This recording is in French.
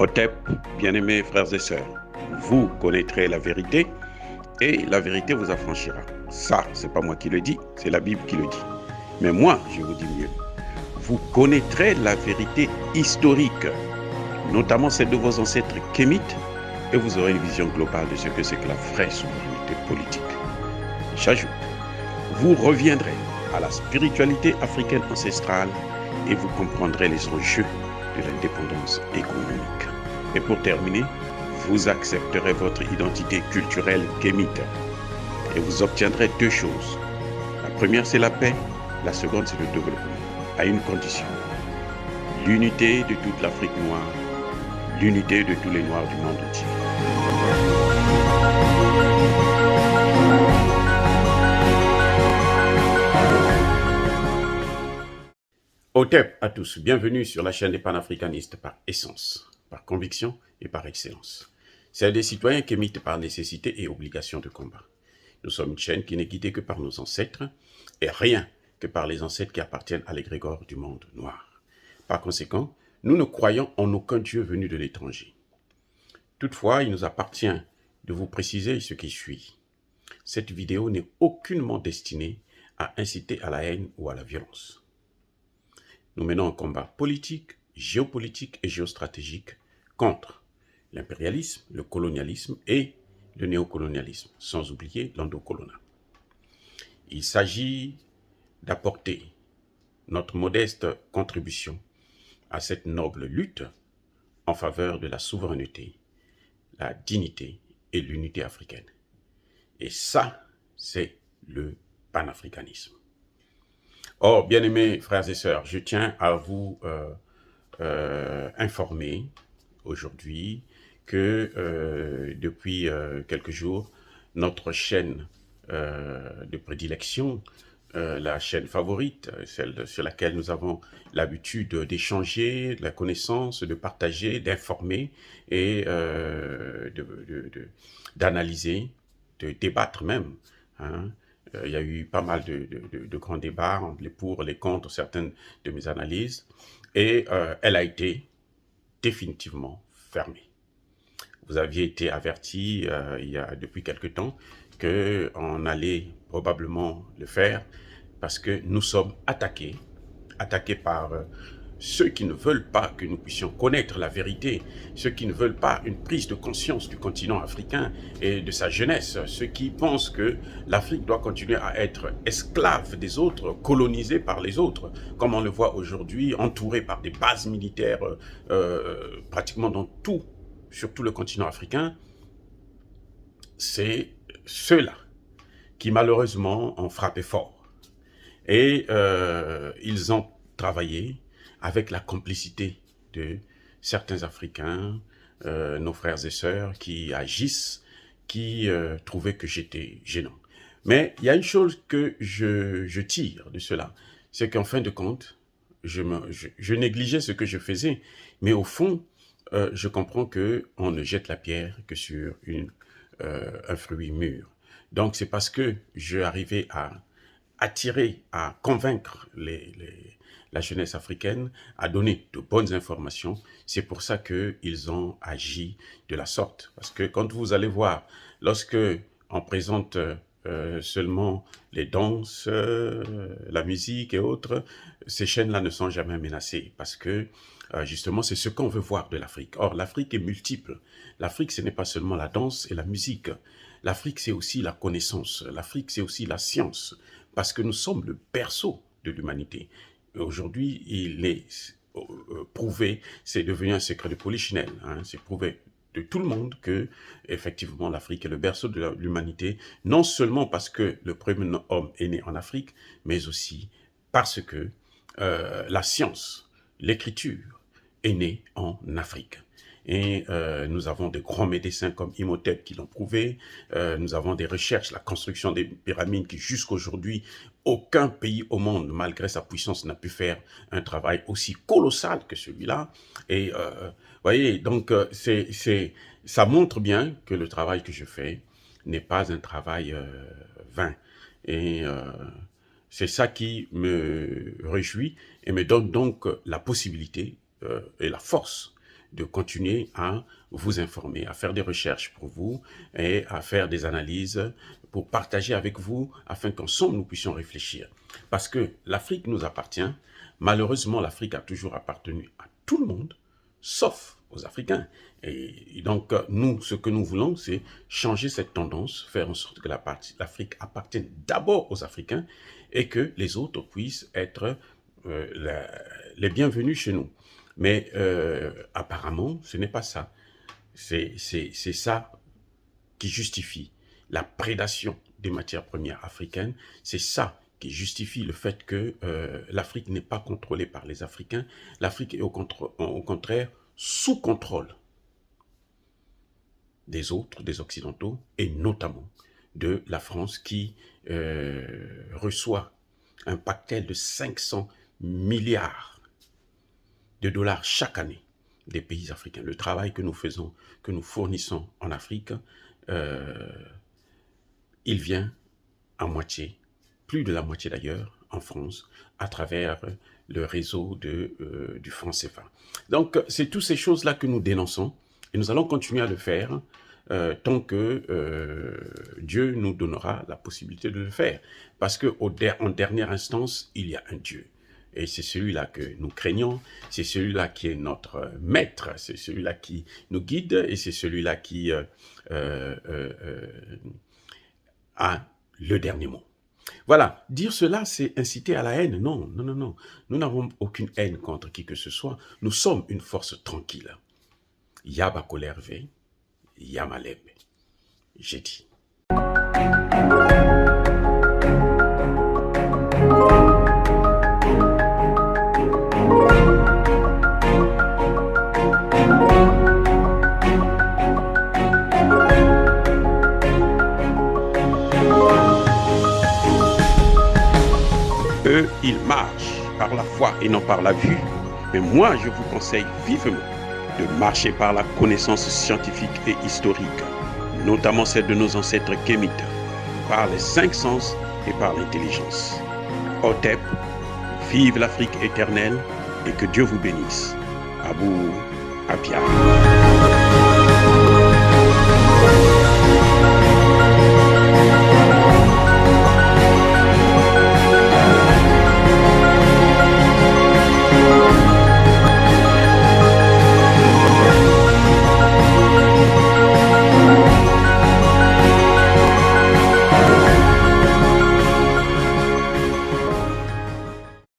Otep, bien-aimés frères et sœurs, vous connaîtrez la vérité et la vérité vous affranchira. Ça, c'est pas moi qui le dis, c'est la Bible qui le dit. Mais moi, je vous dis mieux. Vous connaîtrez la vérité historique, notamment celle de vos ancêtres kémites, et vous aurez une vision globale de ce que c'est que la vraie souveraineté politique. J'ajoute, vous reviendrez à la spiritualité africaine ancestrale et vous comprendrez les enjeux de l'indépendance économique. Et pour terminer, vous accepterez votre identité culturelle kémite et vous obtiendrez deux choses. La première, c'est la paix. La seconde, c'est le développement, à une condition. L'unité de toute l'Afrique noire, l'unité de tous les Noirs du monde entier. Otep à tous, bienvenue sur la chaîne des panafricanistes par essence, par conviction et par excellence. Celle des citoyens kémites par nécessité et obligation de combat. Nous sommes une chaîne qui n'est guidée que par nos ancêtres et rien que par les ancêtres qui appartiennent à l'égrégore du monde noir. Par conséquent, nous ne croyons en aucun Dieu venu de l'étranger. Toutefois, il nous appartient de vous préciser ce qui suit. Cette vidéo n'est aucunement destinée à inciter à la haine ou à la violence. Nous menons un combat politique, géopolitique et géostratégique contre l'impérialisme, le colonialisme et le néocolonialisme, sans oublier l'endocolonat. Il s'agit d'apporter notre modeste contribution à cette noble lutte en faveur de la souveraineté, la dignité et l'unité africaine. Et ça, c'est le panafricanisme. Or, bien-aimés frères et sœurs, je tiens à vous informer aujourd'hui que depuis quelques jours, notre chaîne de prédilection, la chaîne favorite, celle sur laquelle nous avons l'habitude d'échanger, de la connaissance, de partager, d'informer et d'analyser, de débattre même, hein. Il y a eu pas mal de grands débats, les pour, les contre, certaines de mes analyses, et elle a été définitivement fermée. Vous aviez été averti il y a depuis quelque temps qu'on allait probablement le faire parce que nous sommes attaqués par ceux qui ne veulent pas que nous puissions connaître la vérité, ceux qui ne veulent pas une prise de conscience du continent africain et de sa jeunesse, ceux qui pensent que l'Afrique doit continuer à être esclave des autres, colonisée par les autres, comme on le voit aujourd'hui, entourée par des bases militaires pratiquement dans tout, sur tout le continent africain. C'est ceux-là qui malheureusement ont frappé fort. Et ils ont travaillé avec la complicité de certains Africains, nos frères et sœurs qui agissent, qui trouvaient que j'étais gênant. Mais il y a une chose que je tire de cela, c'est qu'en fin de compte, je négligeais ce que je faisais, mais au fond, je comprends qu'on ne jette la pierre que sur un fruit mûr. Donc c'est parce que j'arrivais à attirer, à convaincre la jeunesse africaine, à donner de bonnes informations. C'est pour ça qu'ils ont agi de la sorte. Parce que quand vous allez voir, lorsque on présente seulement les danses, la musique et autres, ces chaînes-là ne sont jamais menacées parce que justement, c'est ce qu'on veut voir de l'Afrique. Or, l'Afrique est multiple. L'Afrique, ce n'est pas seulement la danse et la musique. L'Afrique, c'est aussi la connaissance. L'Afrique, c'est aussi la science. Parce que nous sommes le berceau de l'humanité. Aujourd'hui, il est prouvé, c'est devenu un secret de polichinelle, hein, c'est prouvé de tout le monde que, effectivement, l'Afrique est le berceau de l'humanité, non seulement parce que le premier homme est né en Afrique, mais aussi parce que la science, l'écriture est née en Afrique. Et nous avons de grands médecins comme Imhotep qui l'ont prouvé. Nous avons des recherches, la construction des pyramides qui jusqu'aujourd'hui, aucun pays au monde, malgré sa puissance, n'a pu faire un travail aussi colossal que celui-là. Et voyez, donc ça montre bien que le travail que je fais n'est pas un travail vain. Et c'est ça qui me réjouit et me donne donc la possibilité et la force de continuer à vous informer, à faire des recherches pour vous et à faire des analyses pour partager avec vous afin qu'ensemble nous puissions réfléchir. Parce que l'Afrique nous appartient. Malheureusement, l'Afrique a toujours appartenu à tout le monde, sauf aux Africains. Et donc, nous, ce que nous voulons, c'est changer cette tendance, faire en sorte que l'Afrique appartienne d'abord aux Africains et que les autres puissent être les bienvenus chez nous. Mais apparemment, ce n'est pas ça. C'est ça qui justifie la prédation des matières premières africaines. C'est ça qui justifie le fait que l'Afrique n'est pas contrôlée par les Africains. L'Afrique est au contraire sous contrôle des autres, des Occidentaux, et notamment de la France qui reçoit un pactole de 500 milliards de dollars chaque année des pays africains. Le travail que nous faisons, que nous fournissons en Afrique, il vient à moitié, plus de la moitié d'ailleurs, en France, à travers le réseau du franc CFA. Donc, c'est toutes ces choses-là que nous dénonçons, et nous allons continuer à le faire tant que Dieu nous donnera la possibilité de le faire. Parce qu'en dernière instance, il y a un Dieu. Et c'est celui-là que nous craignons, c'est celui-là qui est notre maître, c'est celui-là qui nous guide, et c'est celui-là qui a le dernier mot. Voilà, dire cela, c'est inciter à la haine. Non, non, non, non. Nous n'avons aucune haine contre qui que ce soit. Nous sommes une force tranquille. Yaba Kolerve, Yamaleb. J'ai dit. Eux, ils marchent par la foi et non par la vue. Mais moi, je vous conseille vivement de marcher par la connaissance scientifique et historique, notamment celle de nos ancêtres kémites, par les 5 sens et par l'intelligence. Otep, vive l'Afrique éternelle et que Dieu vous bénisse. Abou Apia.